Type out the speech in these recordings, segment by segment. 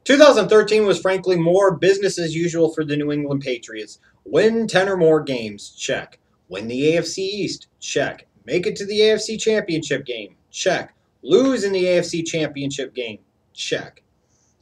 2013 was frankly more business as usual for the New England Patriots. Win 10 or more games, check. Win the AFC East, check. Make it to the AFC Championship game, check. Lose in the AFC Championship game, check.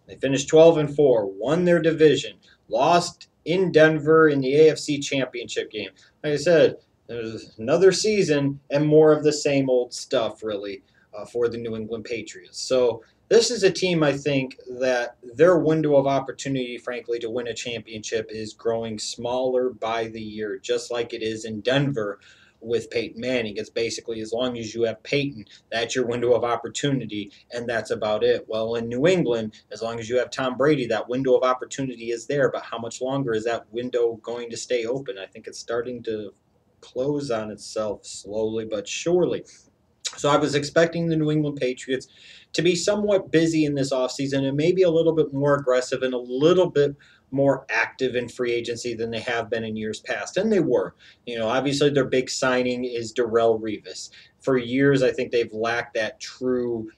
They finished 12 and 4, won their division, lost in Denver in the AFC Championship game. Like I said, there's another season and more of the same old stuff, really, for the New England Patriots. So this is a team, I think, that their window of opportunity, frankly, to win a championship is growing smaller by the year, just like it is in Denver with Peyton Manning. It's basically as long as you have Peyton, that's your window of opportunity, and that's about it. Well, in New England, as long as you have Tom Brady, that window of opportunity is there, but how much longer is that window going to stay open? I think it's starting to close on itself slowly but surely. So I was expecting the New England Patriots to be somewhat busy in this offseason and maybe a little bit more aggressive and a little bit more active in free agency than they have been in years past. And they were. Obviously their big signing is Darrelle Revis. For years, I think they've lacked that true,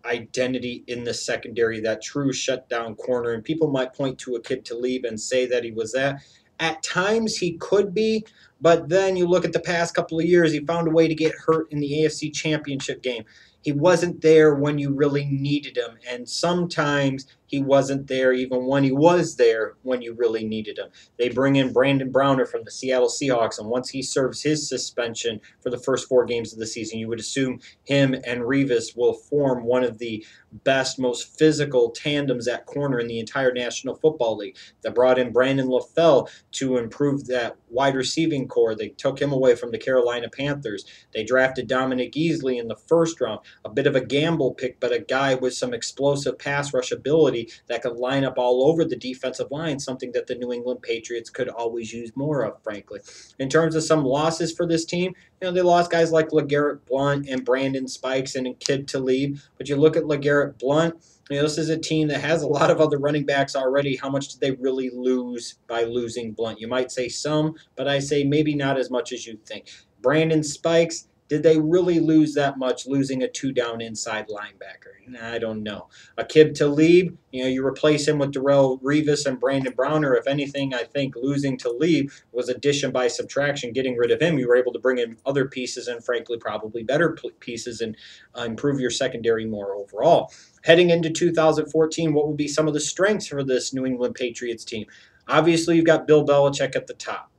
identity in the secondary, that true shutdown corner. And people might point to Aqib Talib and say that he was that. At times he could be, but then you look at the past couple of years, he found a way to get hurt in the AFC Championship game. He wasn't there when you really needed him, and sometimes he wasn't there even when he was there when you really needed him. They bring in Brandon Browner from the Seattle Seahawks, and once he serves his suspension for the first 4 games of the season, you would assume him and Revis will form one of the best, most physical tandems at corner in the entire National Football League. They brought in Brandon LaFell to improve that wide receiving core. They took him away from the Carolina Panthers. They drafted Dominic Easley in the first round, a bit of a gamble pick, but a guy with some explosive pass rush ability that could line up all over the defensive line, something that the New England Patriots could always use more of, frankly. In terms of some losses for this team, they lost guys like LeGarrette Blount and Brandon Spikes and Aqib Talib, but you look at LeGarrette Blount, this is a team that has a lot of other running backs already. How much did they really lose by losing Blount? You might say some, but I say maybe not as much as you think. Brandon Spikes, did they really lose that much losing a 2-down inside linebacker? I don't know. Aqib Talib, you replace him with Darrelle Revis and Brandon Browner. If anything, I think losing Talib was addition by subtraction. Getting rid of him, you were able to bring in other pieces and, frankly, probably better pieces and improve your secondary more overall. Heading into 2014, what will be some of the strengths for this New England Patriots team? Obviously, you've got Bill Belichick at the top.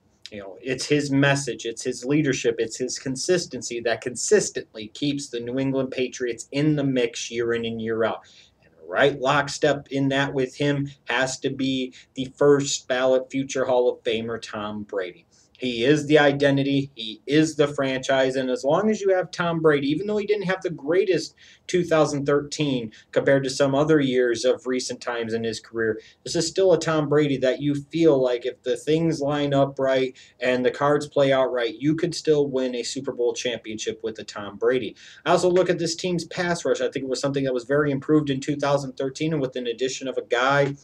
It's his message, it's his leadership, it's his consistency that consistently keeps the New England Patriots in the mix year in and year out. And right lockstep in that with him has to be the first ballot future Hall of Famer, Tom Brady. He is the identity. He is the franchise. And as long as you have Tom Brady, even though he didn't have the greatest 2013 compared to some other years of recent times in his career, this is still a Tom Brady that you feel like if the things line up right and the cards play out right, you could still win a Super Bowl championship with a Tom Brady. I also look at this team's pass rush. I think it was something that was very improved in 2013, and with an addition of a guy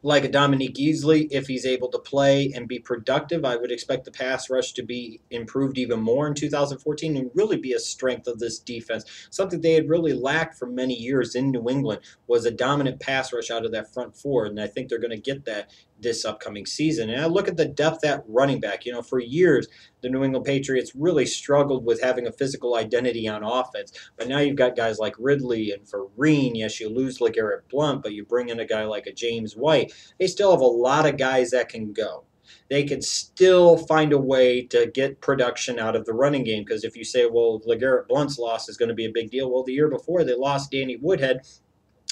like a Dominique Easley, if he's able to play and be productive, I would expect the pass rush to be improved even more in 2014 and really be a strength of this defense. Something they had really lacked for many years in New England was a dominant pass rush out of that front four, and I think they're going to get that this upcoming season. And I look at the depth at running back. For years, the New England Patriots really struggled with having a physical identity on offense. But now you've got guys like Ridley and Vereen. Yes, you lose LeGarrette Blount, but you bring in a guy like a James White. They still have a lot of guys that can go. They can still find a way to get production out of the running game. Because if you say, well, LeGarrette Blount's loss is going to be a big deal, well, the year before they lost Danny Woodhead.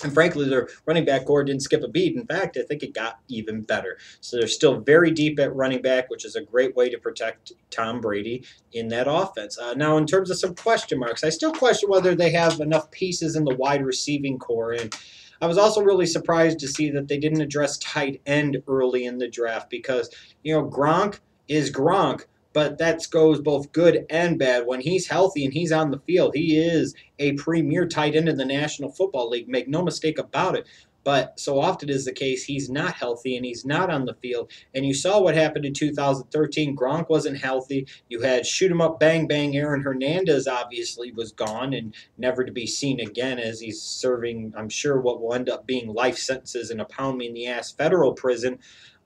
And frankly, their running back core didn't skip a beat. In fact, I think it got even better. So they're still very deep at running back, which is a great way to protect Tom Brady in that offense. Now, in terms of some question marks, I still question whether they have enough pieces in the wide receiving core. And I was also really surprised to see that they didn't address tight end early in the draft because, Gronk is Gronk. But that goes both good and bad. When he's healthy and he's on the field, he is a premier tight end in the National Football League. Make no mistake about it. But so often is the case, he's not healthy and he's not on the field. And you saw what happened in 2013. Gronk wasn't healthy. You had shoot 'em up, bang, bang. Aaron Hernandez obviously was gone and never to be seen again as he's serving, I'm sure, what will end up being life sentences in a pound me in the ass federal prison.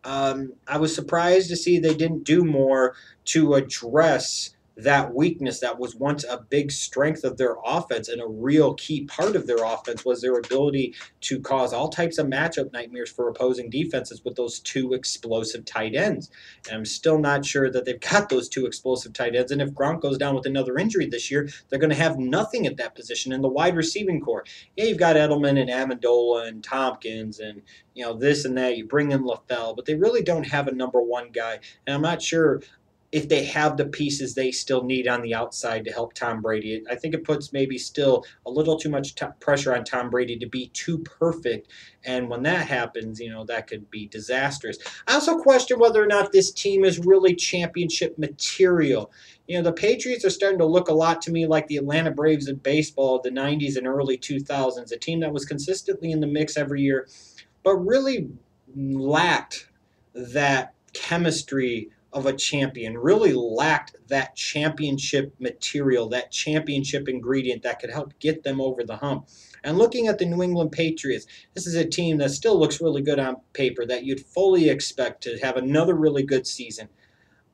I was surprised to see they didn't do more to address that weakness that was once a big strength of their offense, and a real key part of their offense was their ability to cause all types of matchup nightmares for opposing defenses with those two explosive tight ends. And I'm still not sure that they've got those two explosive tight ends. And if Gronk goes down with another injury this year, they're going to have nothing at that position in the wide receiving core. Yeah, you've got Edelman and Amendola and Tompkins and this and that. You bring in LaFell, but they really don't have a number one guy. And I'm not sure if they have the pieces they still need on the outside to help Tom Brady. I think it puts maybe still a little too much pressure on Tom Brady to be too perfect. And when that happens, that could be disastrous. I also question whether or not this team is really championship material. The Patriots are starting to look a lot to me like the Atlanta Braves in baseball of the 90s and early 2000s, a team that was consistently in the mix every year, but really lacked that chemistry of a champion, really lacked that championship material, that championship ingredient that could help get them over the hump. And looking at the New England Patriots, this is a team that still looks really good on paper, that you'd fully expect to have another really good season.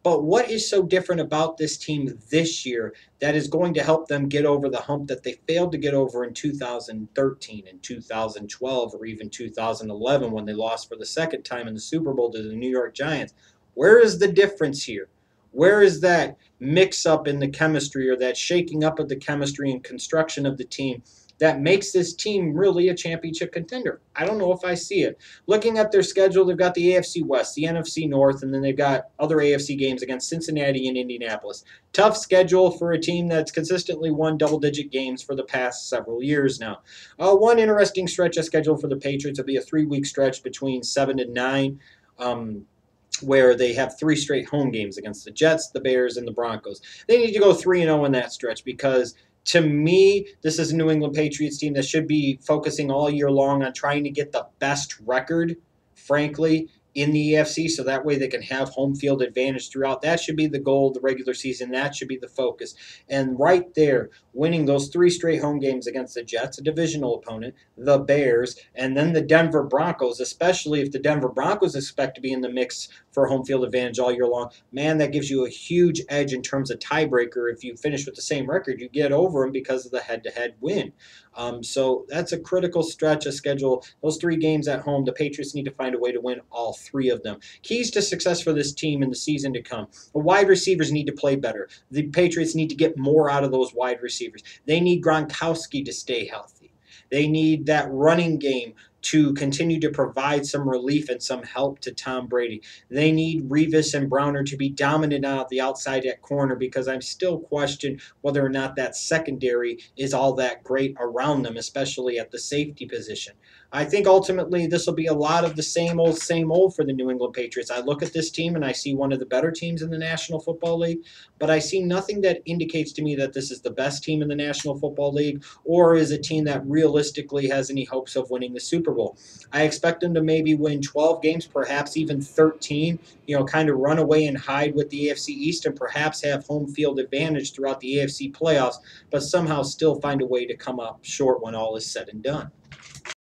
But what is so different about this team this year that is going to help them get over the hump that they failed to get over in 2013 and 2012 or even 2011 when they lost for the second time in the Super Bowl to the New York Giants? Where is the difference here? Where is that mix up in the chemistry or that shaking up of the chemistry and construction of the team that makes this team really a championship contender? I don't know if I see it. Looking at their schedule, they've got the AFC West, the NFC North, and then they've got other AFC games against Cincinnati and Indianapolis. Tough schedule for a team that's consistently won double-digit games for the past several years now. One interesting stretch of schedule for the Patriots will be a 3-week stretch between 7 and 9. Where they have 3 straight home games against the Jets, the Bears, and the Broncos. They need to go 3-0 in that stretch because, to me, this is a New England Patriots team that should be focusing all year long on trying to get the best record, frankly, in the AFC, so that way they can have home field advantage throughout. That should be the goal of the regular season. That should be the focus. And right there, winning those 3 straight home games against the Jets, a divisional opponent, the Bears, and then the Denver Broncos, especially if the Denver Broncos expect to be in the mix for home field advantage all year long, man, that gives you a huge edge in terms of tiebreaker. If you finish with the same record, you get over them because of the head-to-head win. So that's a critical stretch of schedule. Those 3 games at home, the Patriots need to find a way to win all 3 of them. Keys to success for this team in the season to come. The wide receivers need to play better. The Patriots need to get more out of those wide receivers. They need Gronkowski to stay healthy. They need that running game to continue to provide some relief and some help to Tom Brady. They need Revis and Browner to be dominant out the outside at corner, because I'm still questioning whether or not that secondary is all that great around them, especially at the safety position. I think ultimately this will be a lot of the same old for the New England Patriots. I look at this team and I see one of the better teams in the National Football League, but I see nothing that indicates to me that this is the best team in the National Football League or is a team that realistically has any hopes of winning the Super Bowl. I expect them to maybe win 12 games, perhaps even 13, kind of run away and hide with the AFC East and perhaps have home field advantage throughout the AFC playoffs, but somehow still find a way to come up short when all is said and done.